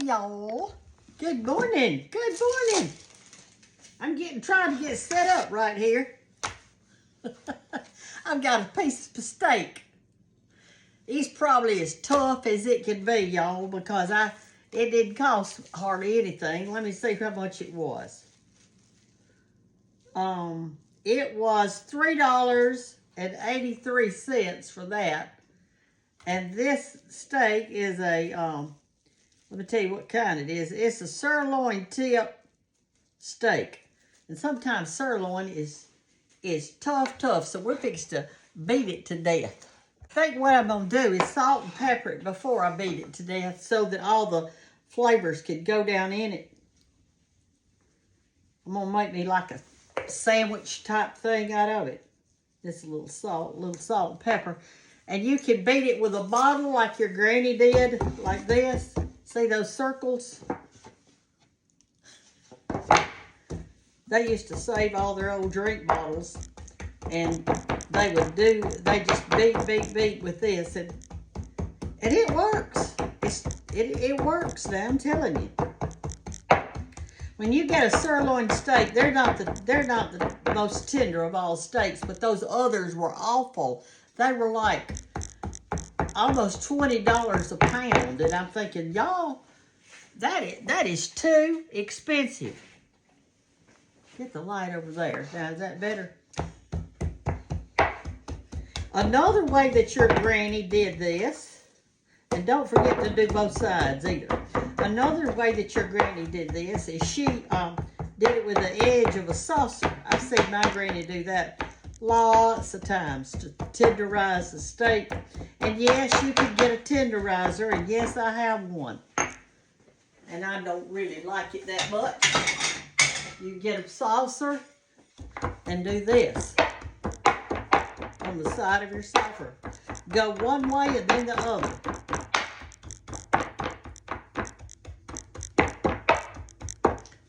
y'all. Good morning. Good morning. I'm trying to get set up right here. I've got a piece of steak. It's probably as tough as it can be, y'all, because it didn't cost hardly anything. Let me see how much it was. It was $3.83 for that. And this steak is a, let me tell you what kind it is. It's a sirloin tip steak. And sometimes sirloin is tough. So we're fixing to beat it to death. I think what I'm going to do is salt and pepper it before I beat it to death so that all the flavors could go down in it. I'm going to make me like a sandwich type thing out of it. Just a little salt and pepper. And you can beat it with a bottle like your granny did, like this. See those circles? They used to save all their old drink bottles, and they just beat with this, and it works. It works now, I'm telling you. When you get a sirloin steak, they're not the most tender of all steaks, but those others were awful. They were like almost $20 a pound, and I'm thinking, y'all, that is too expensive. Get the light over there. Now, is that better? Another way that your granny did this, and don't forget to do both sides either. Another way that your granny did this is she did it with the edge of a saucer. I've seen my granny do that lots of times to tenderize the steak. And yes, you can get a tenderizer, and yes, I have one. And I don't really like it that much. You get a saucer and do this on the side of your saucer. Go one way and then the other.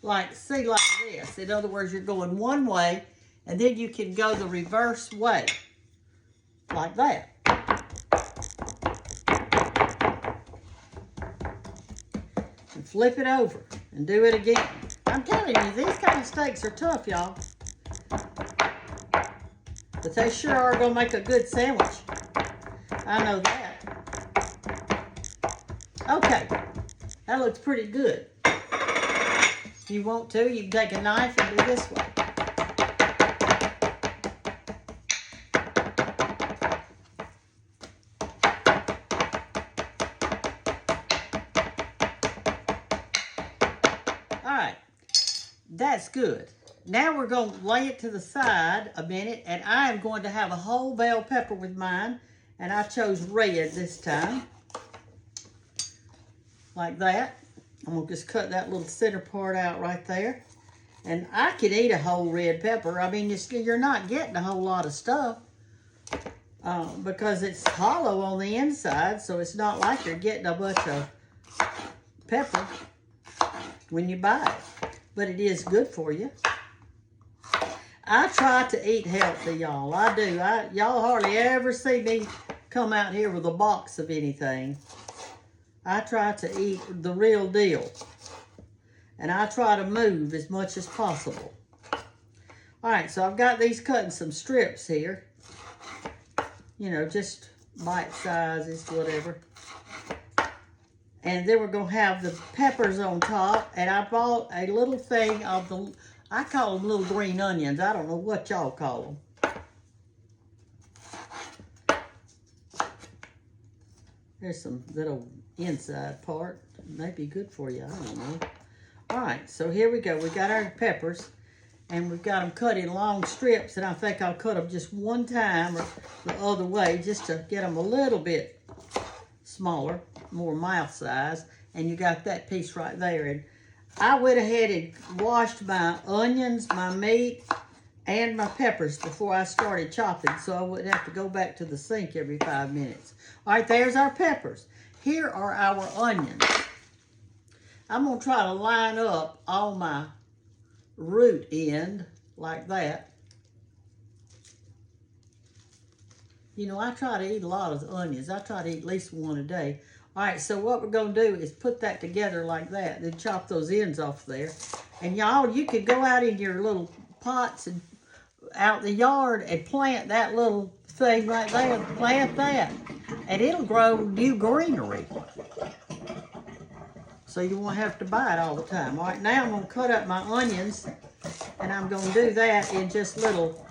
Like this. In other words, you're going one way, and then you can go the reverse way, like that. And flip it over, and do it again. I'm telling you, these kind of steaks are tough, y'all. But they sure are going to make a good sandwich. I know that. Okay, that looks pretty good. If you want to, you can take a knife and do this way. All right, that's good. Now we're going to lay it to the side a minute, and I am going to have a whole bell pepper with mine, and I chose red this time, like that. I'm going to just cut that little center part out right there. And I could eat a whole red pepper. I mean, you're not getting a whole lot of stuff because it's hollow on the inside, so it's not like you're getting a bunch of pepper when you buy it. But it is good for you. I try to eat healthy, y'all. I do. Y'all hardly ever see me come out here with a box of anything. I try to eat the real deal. And I try to move as much as possible. All right, so I've got these cut in some strips here. You know, just bite sizes, whatever. And then we're going to have the peppers on top. And I bought a little thing of the, I call them little green onions. I don't know what y'all call them. There's some little inside part. Might be good for you. I don't know. All right, so here we go. We got our peppers, and we've got them cut in long strips, and I think I'll cut them just one time or the other way just to get them a little bit smaller, more mouth size. And you got that piece right there. And I went ahead and washed my onions, my meat, and my peppers before I started chopping, so I wouldn't have to go back to the sink every 5 minutes. All right, there's our peppers. Here are our onions. I'm going to try to line up all my root end like that. You know, I try to eat a lot of onions. I try to eat at least one a day. All right, so what we're gonna do is put that together like that, then chop those ends off there. And y'all, you could go out in your little pots and out in the yard and plant that little thing right there, plant that. And it'll grow new greenery. So you won't have to buy it all the time. All right, now I'm gonna cut up my onions, and I'm gonna do that in just little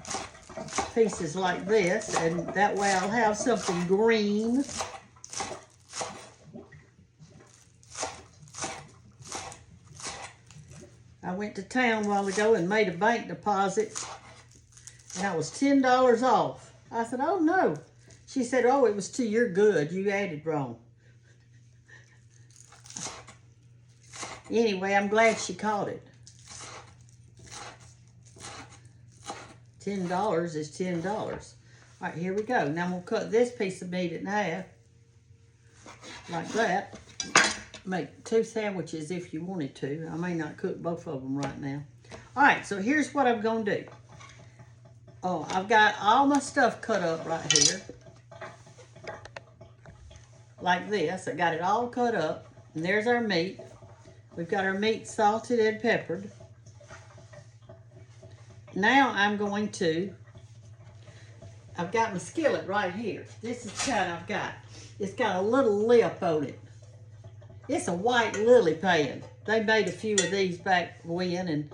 pieces like this, and that way I'll have something green. I went to town a while ago and made a bank deposit, and I was $10 off. I said, oh no. She said, oh, it was to your good. You added wrong. Anyway, I'm glad she caught it. $10 is $10. All right, here we go. Now I'm going to cut this piece of meat in half, like that. Make 2 sandwiches if you wanted to. I may not cook both of them right now. All right, so here's what I'm going to do. Oh, I've got all my stuff cut up right here. Like this. I got it all cut up. And there's our meat. We've got our meat salted and peppered. Now I'm going to, I've got my skillet right here. This is the kind I've got. It's got a little lip on it. It's a white lily pan. They made a few of these back when, and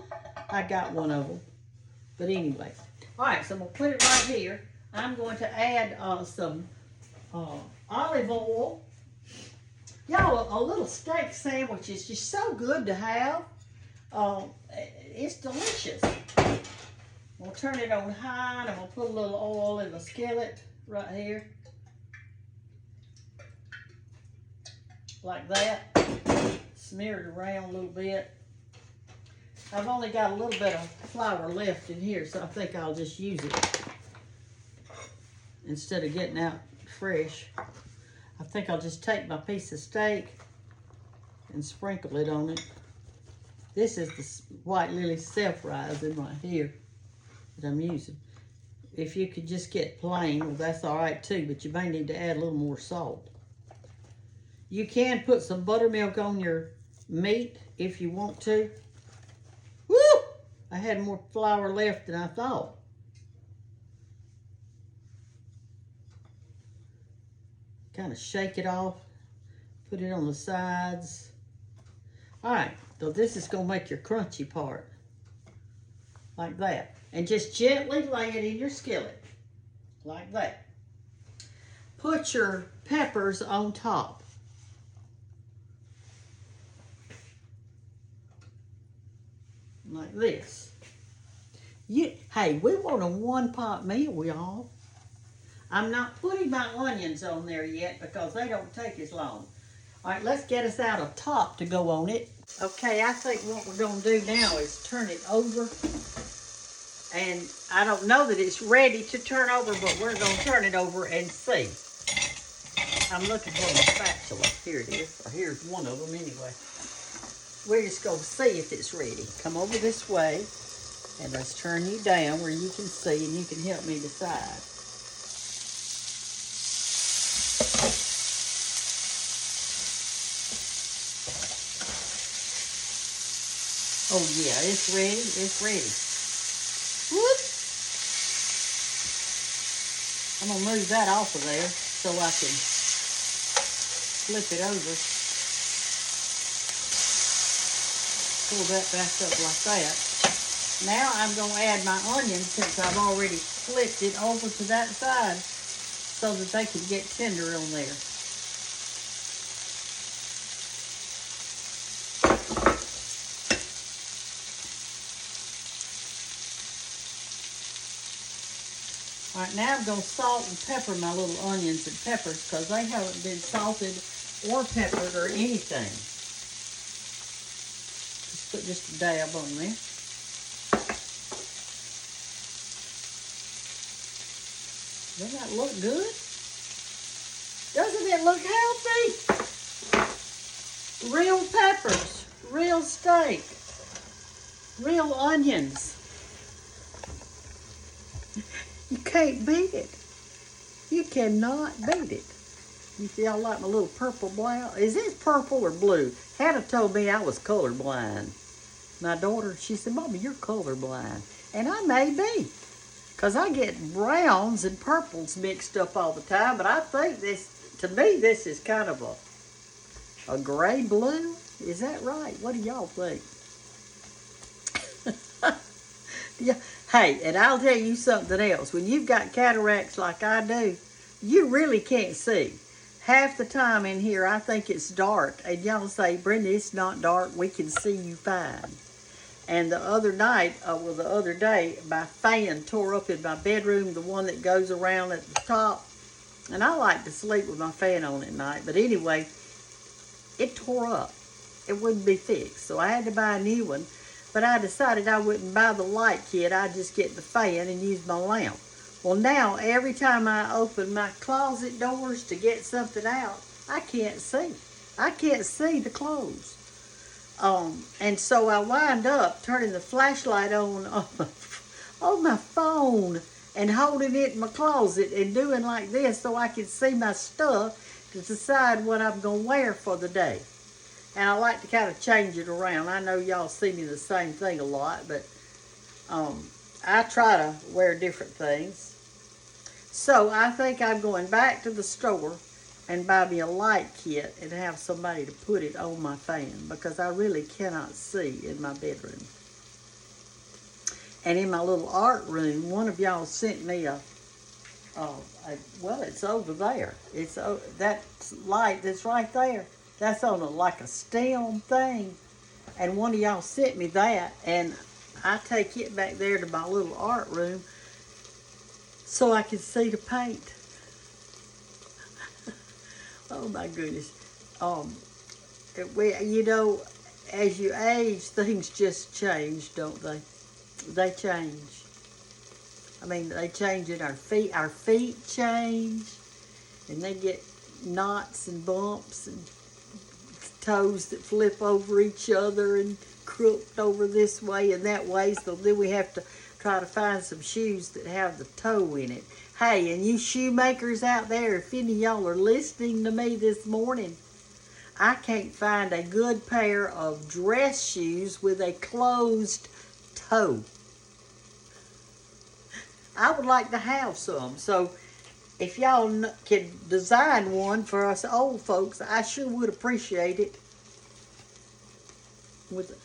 I got one of them. But anyway. All right, so I'm going to put it right here. I'm going to add some olive oil. Y'all, a little steak sandwich is just so good to have. It's delicious. We'll turn it on high, and I'm going to put a little oil in the skillet right here. Like that. Smear it around a little bit. I've only got a little bit of flour left in here, so I think I'll just use it instead of getting out fresh. I think I'll just take my piece of steak and sprinkle it on it. This is the white lily self-rising right here that I'm using. If you could just get plain, well, that's all right too, but you may need to add a little more salt. You can put some buttermilk on your meat if you want to. Woo! I had more flour left than I thought. Kind of shake it off. Put it on the sides. All right, so this is going to make your crunchy part. Like that. And just gently lay it in your skillet. Like that. Put your peppers on top. Like this. Hey, we want a one-pot meal, y'all. I'm not putting my onions on there yet because they don't take as long. All right, let's get us out a top to go on it. Okay, I think what we're going to do now is turn it over. And I don't know that it's ready to turn over, but we're going to turn it over and see. I'm looking for my spatula. Here it is. Or here's one of them anyway. We're just going to see if it's ready. Come over this way, and let's turn you down where you can see, and you can help me decide. Oh yeah, it's ready. It's ready. Whoop! I'm going to move that off of there so I can flip it over. Pull that back up like that. Now I'm going to add my onions since I've already flipped it over to that side so that they can get tender on there. All right, now I'm going to salt and pepper my little onions and peppers because they haven't been salted or peppered or anything. Just put just a dab on there. Doesn't that look good? Doesn't it look healthy? Real peppers, real steak, real onions. You can't beat it. You cannot beat it. You see, I like my little purple blouse. Is this purple or blue? Hannah told me I was colorblind. My daughter, she said, Mommy, you're colorblind. And I may be. Because I get browns and purples mixed up all the time. But I think this, to me, this is kind of a gray blue. Is that right? What do y'all think? Yeah. Hey, and I'll tell you something else. When you've got cataracts like I do, you really can't see. Half the time in here, I think it's dark. And y'all say, Brenda, it's not dark. We can see you fine. And the other night, the other day, my fan tore up in my bedroom, the one that goes around at the top. And I like to sleep with my fan on at night. But anyway, it tore up. It wouldn't be fixed. So I had to buy a new one. But I decided I wouldn't buy the light kit. I'd just get the fan and use my lamp. Well, now, every time I open my closet doors to get something out, I can't see. I can't see the clothes. And so I wind up turning the flashlight on my phone and holding it in my closet and doing like this so I can see my stuff to decide what I'm going to wear for the day. And I like to kind of change it around. I know y'all see me the same thing a lot, but I try to wear different things. So I think I'm going back to the store and buy me a light kit and have somebody to put it on my fan because I really cannot see in my bedroom. And in my little art room, one of y'all sent me well, it's over there. It's that light that's right there. That's on like a stem thing. And one of y'all sent me that, and I take it back there to my little art room so I can see the paint. Oh my goodness. You know, as you age, things just change, don't they? They change. I mean, they change in our feet. Our feet change, and they get knots and bumps and toes that flip over each other and crooked over this way and that way. So then we have to try to find some shoes that have the toe in it. Hey, and you shoemakers out there, if any of y'all are listening to me this morning, I can't find a good pair of dress shoes with a closed toe. I would like to have some. So if y'all can design one for us old folks, I sure would appreciate it.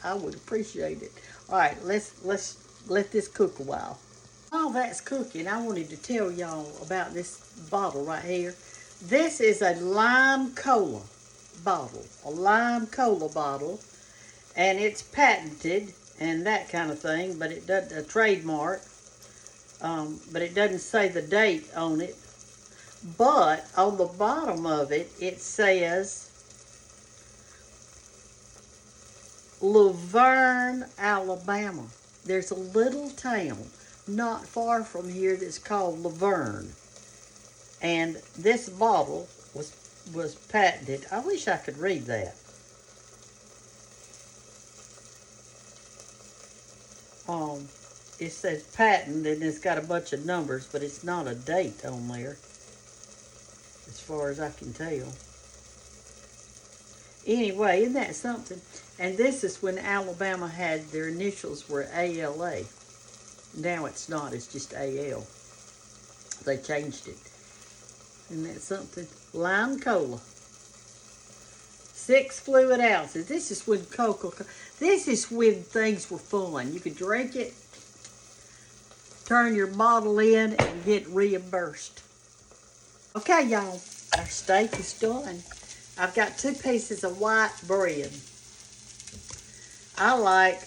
I would appreciate it. All right, let's let this cook a while. While that's cooking, I wanted to tell y'all about this bottle right here. This is a lime cola bottle, and it's patented and that kind of thing, but it doesn't a trademark. But it doesn't say the date on it. But on the bottom of it, it says Laverne, Alabama. There's a little town not far from here that's called Laverne. And this bottle was patented. I wish I could read that. It says patent and it's got a bunch of numbers, but it's not a date on there, as far as I can tell. Anyway, isn't that something? And this is when Alabama had their initials were ALA. Now it's not, it's just AL. They changed it. Isn't that something? Lime cola. 6 fluid ounces. This is when this is when things were fun. You could drink it, turn your bottle in, and get reimbursed. Okay, y'all, our steak is done. I've got 2 pieces of white bread. I like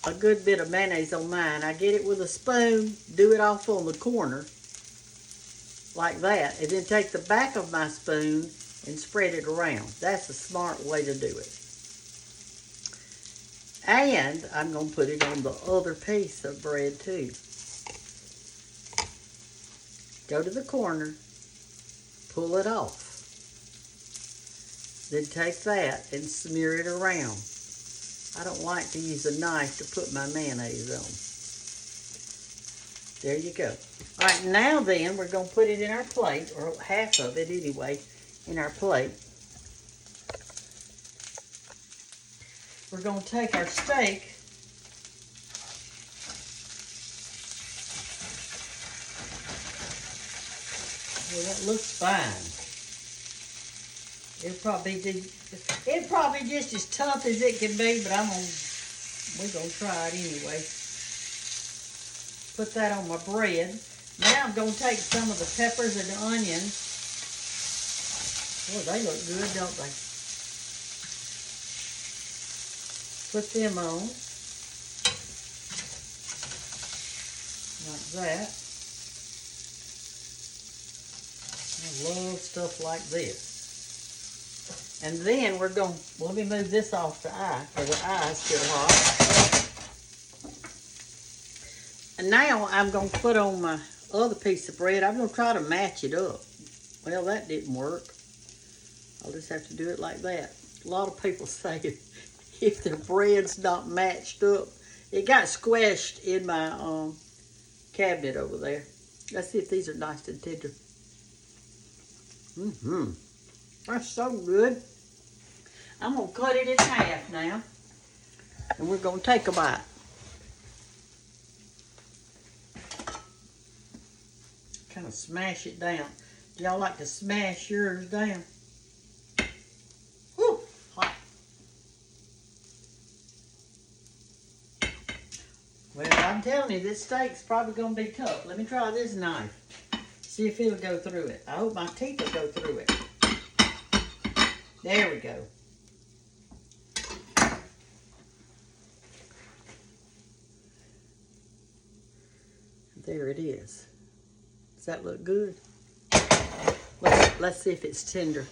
a good bit of mayonnaise on mine. I get it with a spoon, do it off on the corner, like that, and then take the back of my spoon and spread it around. That's a smart way to do it. And I'm going to put it on the other piece of bread too. Go to the corner, pull it off. Then take that and smear it around. I don't like to use a knife to put my mayonnaise on. There you go. All right, now then, we're going to put it in our plate, or half of it anyway, in our plate. We're going to take our steak. Well, that looks fine. It'll probably just as tough as it can be, but we're gonna try it anyway. Put that on my bread. Now I'm gonna take some of the peppers and the onions. Oh, they look good, don't they? Put them on. Like that. I love stuff like this. And then we're going to, let me move this off the eye, because the eye is still hot. And now I'm going to put on my other piece of bread. I'm going to try to match it up. Well, that didn't work. I'll just have to do it like that. A lot of people say if the bread's not matched up, it got squished in my cabinet over there. Let's see if these are nice and tender. Mm-hmm. That's so good. I'm going to cut it in half now. And we're going to take a bite. Kind of smash it down. Do y'all like to smash yours down? Whew, hot. Well, I'm telling you, this steak's probably going to be tough. Let me try this knife. See if it'll go through it. I hope my teeth will go through it. There we go. There it is. Does that look good? Let's see if it's tender.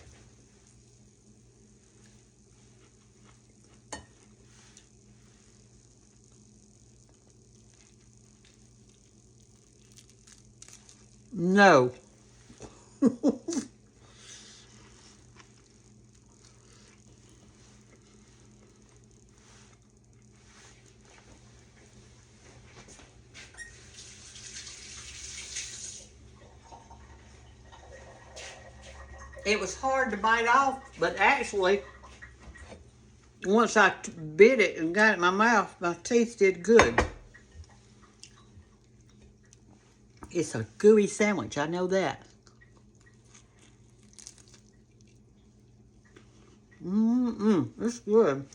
No. It was hard to bite off, but actually, once I bit it and got it in my mouth, my teeth did good. It's a gooey sandwich, I know that. It's good.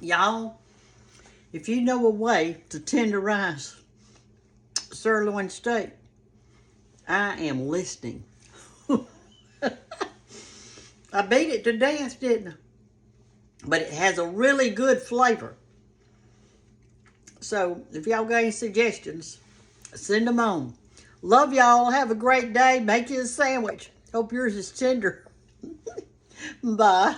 Y'all, if you know a way to tenderize sirloin steak, I am listening. I beat it to death, didn't I? But it has a really good flavor. So if y'all got any suggestions, send them on. Love y'all. Have a great day. Make you a sandwich. Hope yours is tender. Bye.